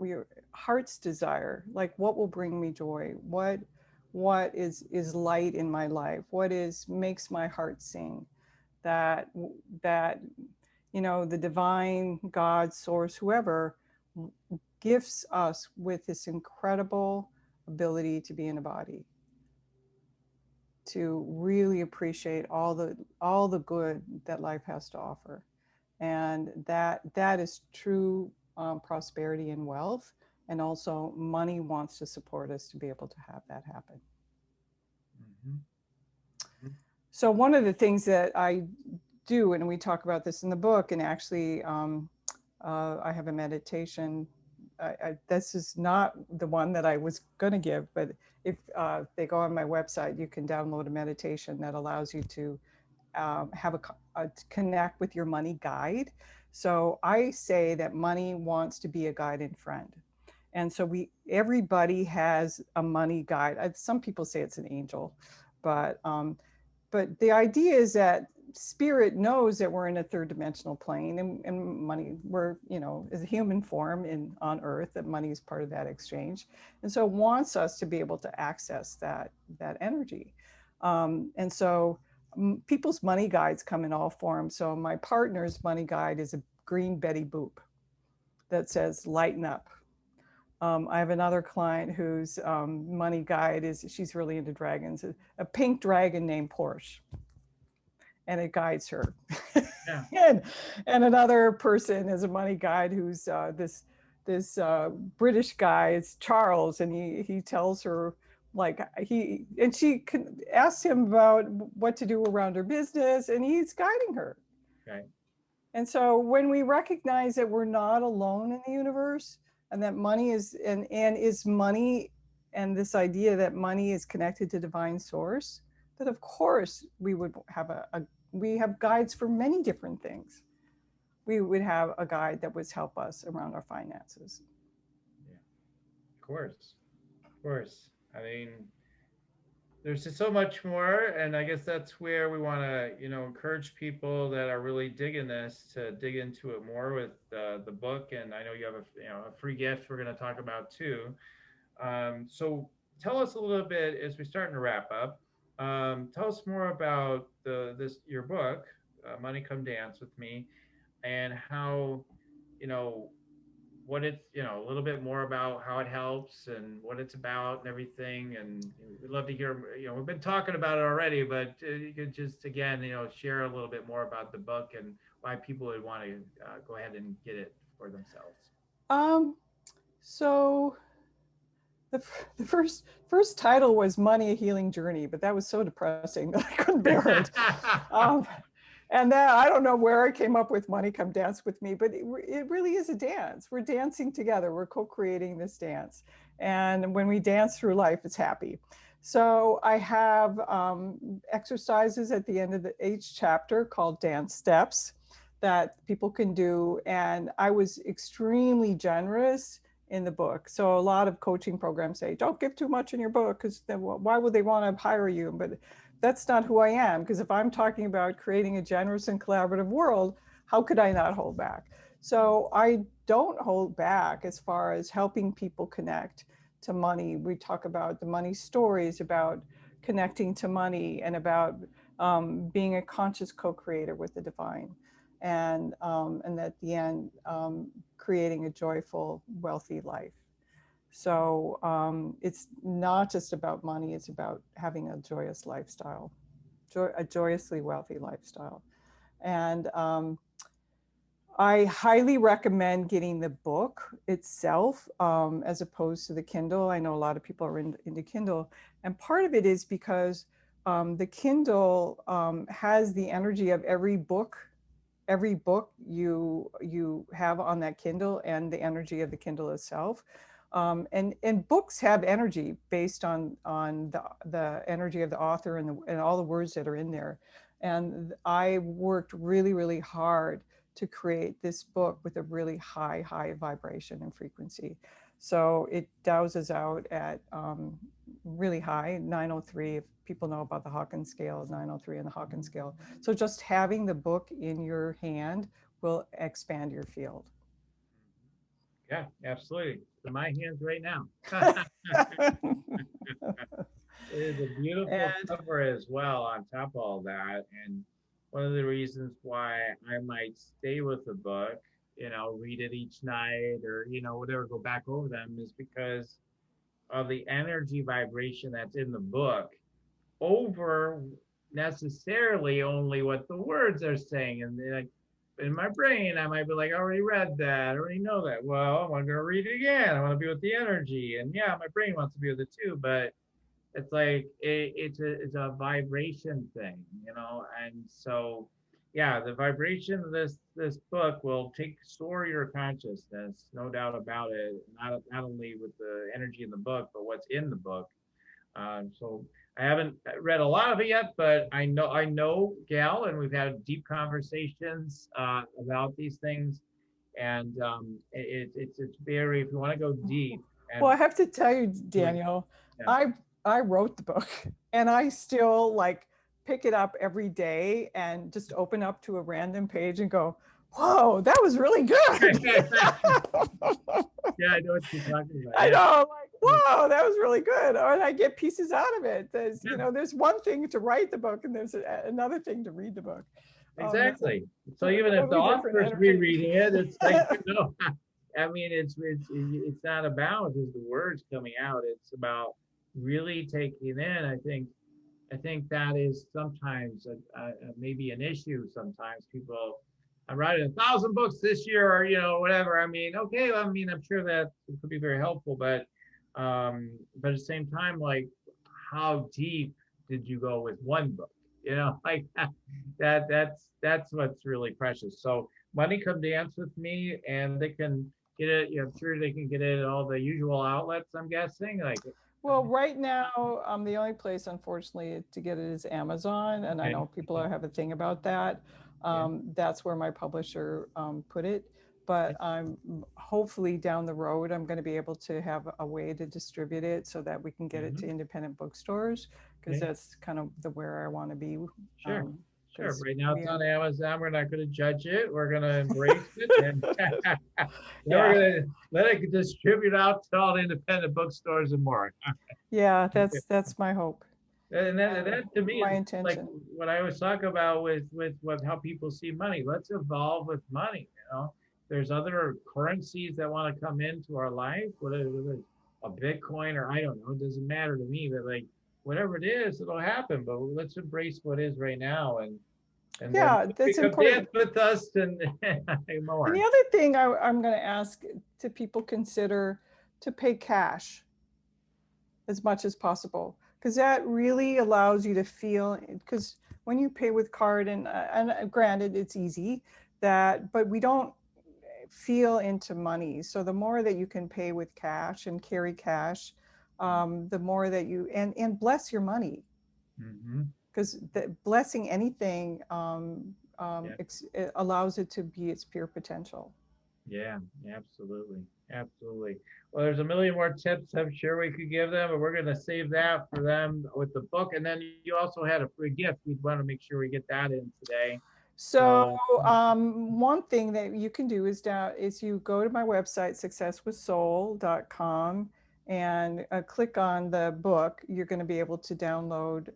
your heart's desire, like what will bring me joy, what is light in my life, what is makes my heart sing, that the divine God, source, whoever gifts us with this incredible ability to be in a body, to really appreciate all the good that life has to offer, and that is true prosperity and wealth. And also money wants to support us to be able to have that happen. Mm-hmm. Mm-hmm. So one of the things that I do, and we talk about this in the book, and actually I have a meditation. This is not the one that I was going to give, but if they go on my website, you can download a meditation that allows you to have a connect with your money guide. So I say that money wants to be a guide and friend. And so everybody has a money guide. Some people say it's an angel, but the idea is that spirit knows that we're in a third dimensional plane, and money, we're, is a human form on earth, that money is part of that exchange. And so it wants us to be able to access that energy. And so people's money guides come in all forms. So my partner's money guide is a green Betty Boop that says lighten up. I have another client whose money guide is, she's really into dragons, a pink dragon named Porsche, and it guides her. Yeah. and another person is a money guide who's this British guy. It's Charles, and he tells her, like, she asks him about what to do around her business, and he's guiding her. Okay. And so when we recognize that we're not alone in the universe, and that money is is money, and this idea that money is connected to divine source, that of course we would have we have guides for many different things. We would have a guide that would help us around our finances. Yeah. Of course. Of course. I mean, there's just so much more, and I guess that's where we want to encourage people that are really digging this to dig into it more with the book. And I know you have a free gift we're going to talk about too. So tell us a little bit as we're starting to wrap up. Tell us more about your book, Money Come Dance with Me, and how you know what it's, a little bit more about how it helps and what it's about and everything. And we'd love to hear, we've been talking about it already, but you could just, again, share a little bit more about the book and why people would want to go ahead and get it for themselves. Um, so the first title was Money, a Healing Journey, but that was so depressing that I couldn't bear it. And then I don't know where I came up with Money, Come Dance With Me, but it really is a dance. We're dancing together. We're co-creating this dance. And when we dance through life, it's happy. So I have exercises at the end of each chapter called dance steps that people can do. And I was extremely generous in the book. So a lot of coaching programs say, don't give too much in your book, because why would they want to hire you? But that's not who I am, because if I'm talking about creating a generous and collaborative world, how could I not hold back? So I don't hold back as far as helping people connect to money. We talk about the money stories, about connecting to money, and about being a conscious co-creator with the divine. And at the end, creating a joyful, wealthy life. So it's not just about money, it's about having a joyous lifestyle, a joyously wealthy lifestyle. And I highly recommend getting the book itself as opposed to the Kindle. I know a lot of people are into Kindle. And part of it is because the Kindle has the energy of every book you have on that Kindle, and the energy of the Kindle itself. And books have energy based on the energy of the author and all the words that are in there. And I worked really, really hard to create this book with a really high vibration and frequency. So it dowses out at really high, 903, if people know about the Hawkins scale, 903 in the Hawkins scale. So just having the book in your hand will expand your field. Yeah, absolutely. It's in my hands right now. It is a beautiful cover as well on top of all that. And one of the reasons why I might stay with the book, read it each night or, whatever, go back over them, is because of the energy vibration that's in the book over necessarily only what the words are saying. And like in my brain, I might be like, I already read that, I already know that. Well, I'm going to read it again. I want to be with the energy. And yeah, my brain wants to be with it too, but it's like it's a vibration thing, and so yeah, the vibration of this book will store your consciousness, no doubt about it, not only with the energy in the book but what's in the book. So I haven't read a lot of it yet, but I know Gal, and we've had deep conversations about these things, and it's very, if you want to go deep. And well, I have to tell you, Daniel, yeah. I wrote the book, and I still pick it up every day and just open up to a random page and go, whoa, that was really good. Yeah, I know what you're talking about. I know, whoa, that was really good. And I get pieces out of it. There's one thing to write the book, and there's another thing to read the book. Exactly. So even if the author's rereading it, it's like, I mean, it's not about just the words coming out. It's about really taking in. I think that is sometimes maybe an issue. Sometimes people, I'm writing 1,000 books this year, or whatever. I mean, okay, well, I mean, I'm sure that it could be very helpful, but at the same time, like, how deep did you go with one book? Like that's what's really precious. So Money, Come Dance With Me, and they can get it. I'm sure they can get it at all the usual outlets, I'm guessing. Well, right now, the only place, unfortunately, to get it is Amazon, and I know people have a thing about that. That's where my publisher put it. But I'm hopefully down the road, I'm going to be able to have a way to distribute it so that we can get it to independent bookstores, because that's kind of where I want to be. Sure. Sure. Right now it's on Amazon. We're not going to judge it. We're going to embrace it, and we're going to let it distribute out to all the independent bookstores and more. Yeah, that's my hope. And that to me my is intention. Like what I always talk about with how people see money. Let's evolve with money. there's other currencies that want to come into our life, whether it's a Bitcoin or I don't know, it doesn't matter to me, but like whatever it is, it'll happen. But let's embrace what is right now, and then Yeah, that's become dance important. with us and And the more. other thing I'm going to ask to people consider to pay cash as much as possible, because that really allows you to feel, because when you pay with card, and granted it's easy that, but we don't feel into money. So the more that you can pay with cash and carry cash, the more that you, and bless your money, Mm-hmm. because blessing anything Yeah. it allows it to be its pure potential. Yeah, absolutely. Absolutely. Well, there's a million more tips I'm sure we could give them, but we're going to save that for them with the book. And then you also had a free gift. We'd want to make sure we get that in today. So So, one thing that you can do is you go to my website, successwithsoul.com, and click on the book. You're going to be able to download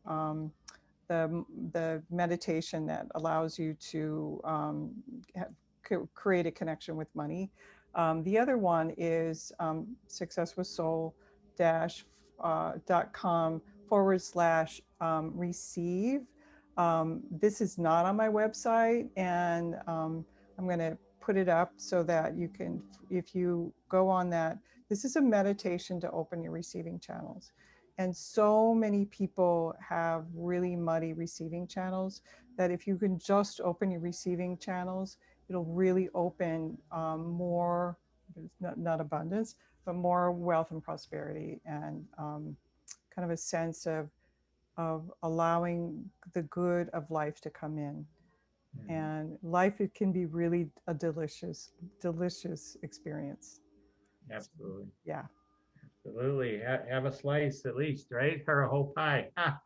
the meditation that allows you to create a connection with money. The other one is successwithsoul-.com/receive. This is not on my website, and I'm going to put it up so that you can, if you go on that, this is a meditation to open your receiving channels. And so many people have really muddy receiving channels that if you can just open your receiving channels, it'll really open more, not abundance, but more wealth and prosperity, and kind of a sense of allowing the good of life to come in. mhm, And life, it can be really a delicious experience. So, absolutely. yeah. Absolutely. Have a slice at least, right? Or a whole pie. All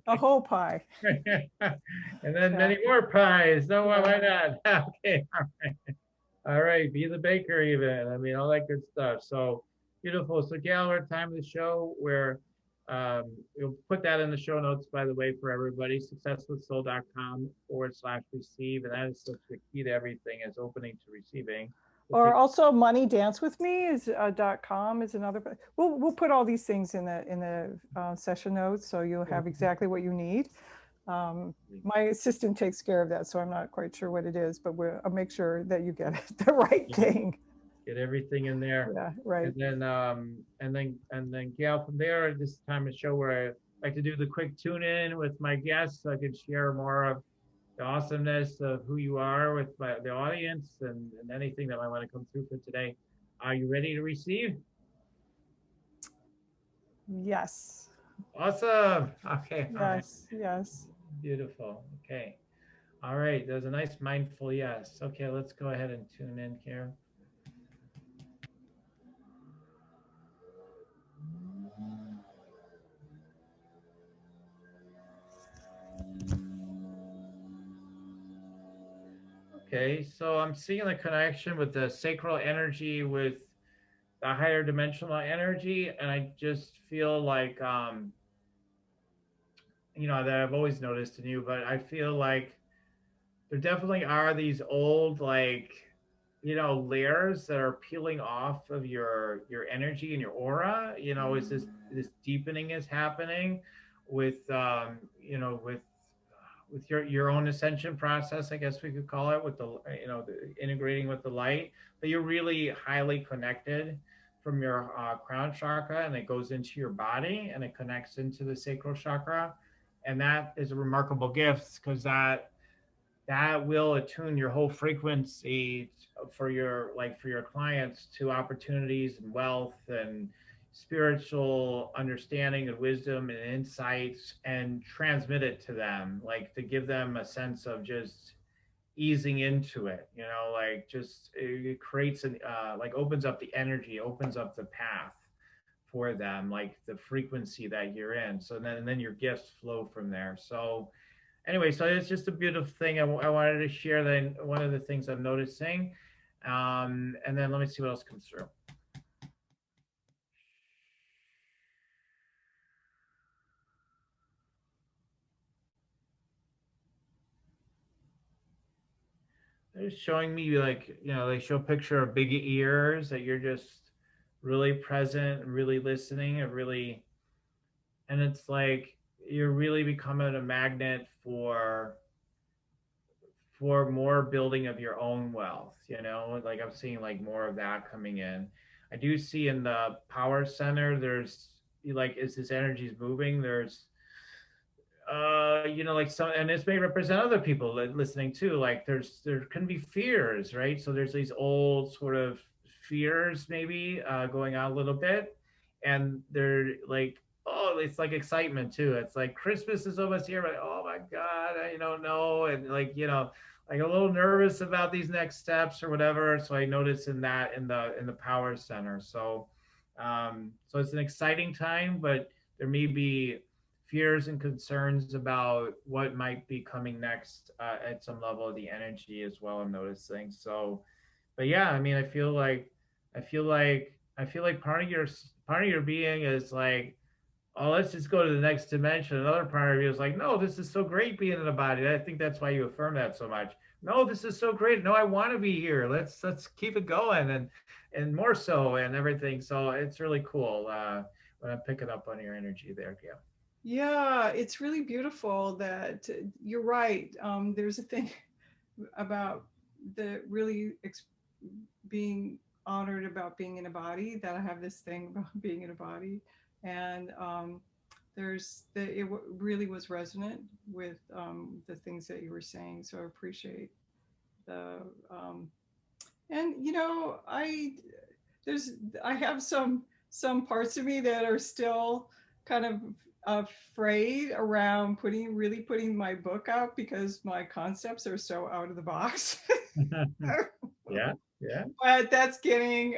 A whole pie. right. And then Yeah. many more pies. No, Yeah. why not? Okay. All right, be the baker even. I mean, all that good stuff. So beautiful. So Gail, we're at time of the show where you'll put that in the show notes, by the way, for everybody, successwithsoul.com/receive. And that is such the key to everything is opening to receiving. We'll Or take, also money dance with me is .com is another. We'll put all these things in the session notes, so you'll have exactly what you need. My assistant takes care of that, so I'm not quite sure what it is, but I'll make sure that you get it, the right thing. get everything in there. Yeah, right. And then Gail, from there, this time of show where I like to do the quick tune in with my guests so I can share more of the awesomeness of who you are with the audience and anything that I want to come through for today. Are you ready to receive? Yes, Awesome. Okay. All right. yes, yes. Beautiful. Okay. All right. There's a nice mindful yes. Okay. Let's go ahead and tune in here. Okay. So I'm seeing the connection with the sacral energy with the higher dimensional energy. And I just feel like, that I've always noticed in you, but I feel like there definitely are these old like layers that are peeling off of your energy and your aura. Is this deepening is happening with with your own ascension process, I guess we could call it, with the integrating with the light. But you're really highly connected from your crown chakra, and it goes into your body and it connects into the sacral chakra, and that is a remarkable gift because that will attune your whole frequency for your clients to opportunities and wealth and spiritual understanding and wisdom and insights, and transmit it to them, like to give them a sense of just easing into it, like just it creates an like opens up the energy, opens up the path for them, like the frequency that you're in. So then and then your gifts flow from there. So anyway, so it's just a beautiful thing. I wanted to share that one of the things I'm noticing. And then let me see what else comes through. they're showing me like, they show a picture of big ears that you're just really present and really listening and really, and it's like you're really becoming a magnet for more building of your own wealth, like I'm seeing like more of that coming in. I do see in the power center, there's like, as this energy is moving, there's like some, and this may represent other people listening too. Like there can be fears, right? So there's these old sort of fears maybe going on a little bit, and they're like, oh, it's like excitement too. It's like Christmas is almost here, like, oh my God, I don't know, and like like a little nervous about these next steps or whatever. So I noticed in that in the power center. So it's an exciting time, but there may be fears and concerns about what might be coming next at some level of the energy as well. I'm noticing. So, but yeah, I mean, I feel like part of your being is like, oh, let's just go to the next dimension. Another part of you is like, no, this is so great being in the body. I think that's why you affirm that so much. No, this is so great. No, I want to be here. Let's keep it going, and more so and everything. So it's really cool when I'm picking up on your energy there, Gail. Yeah, it's really beautiful that you're right. There's a thing about the really being honored about being in a body, that I have this thing about being in a body. And really was resonant with the things that you were saying. So I appreciate the, and there's, I have some parts of me that are still kind of afraid around putting my book out because my concepts are so out of the box. Yeah, yeah. But that's getting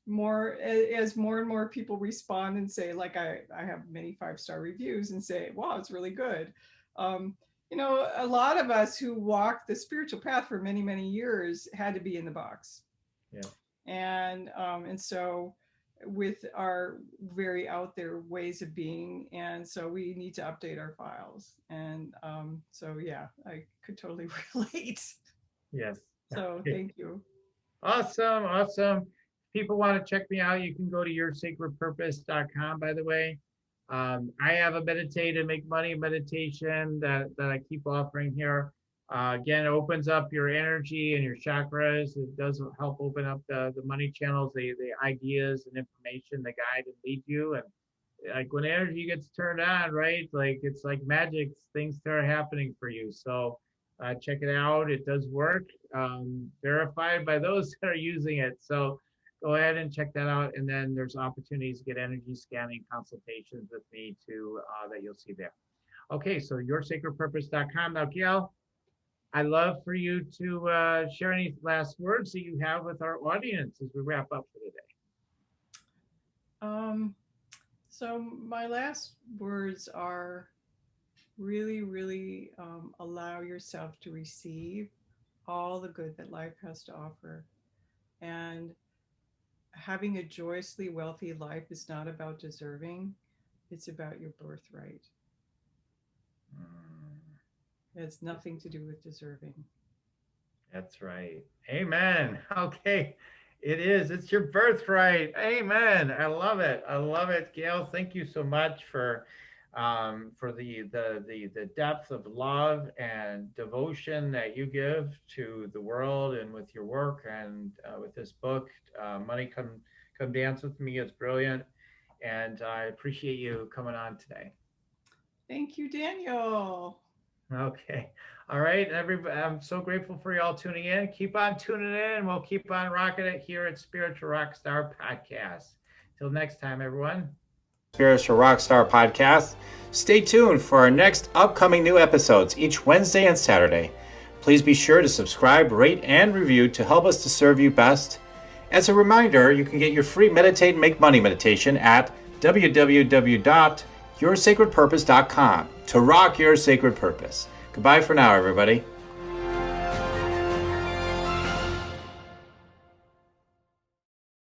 more, as more and more people respond and say, like, I have many 5-star reviews and say, wow, it's really good. A lot of us who walked the spiritual path for many, many years had to be in the box. Yeah. And so with our very out there ways of being, and so we need to update our files. And so yeah, I could totally relate. Yes. So thank you. Awesome. People want to check me out, you can go to yoursacredpurpose.com, by the way. I have a meditate and make money meditation that I keep offering here. Again, it opens up your energy and your chakras. It does help open up the money channels, the ideas and information, the guide and lead you. And like when energy gets turned on, right? Like it's like magic, things start happening for you. So check it out. It does work. Verified by those that are using it. So go ahead and check that out. And then there's opportunities to get energy scanning consultations with me too, that you'll see there. Okay, so yoursacredpurpose.com. Now, Gail, I'd love for you to share any last words that you have with our audience as we wrap up for today. So my last words are really, really allow yourself to receive all the good that life has to offer. And having a joyously wealthy life is not about deserving, it's about your birthright. It has nothing to do with deserving. That's right. Amen. Okay. It is. It's your birthright. Amen. I love it. Gail, thank you so much for the depth of love and devotion that you give to the world and with your work and with this book. Money Come Dance With Me is brilliant. And I appreciate you coming on today. Thank you, Daniel. Okay. All right. Everybody, I'm so grateful for you all tuning in. Keep on tuning in, and we'll keep on rocking it here at Spiritual Rockstar Podcast. Till next time, everyone. Spiritual Rockstar Podcast. Stay tuned for our next upcoming new episodes each Wednesday and Saturday. Please be sure to subscribe, rate, and review to help us to serve you best. As a reminder, you can get your free Meditate and Make Money meditation at www.yoursacredpurpose.com to rock your sacred purpose. Goodbye for now, everybody.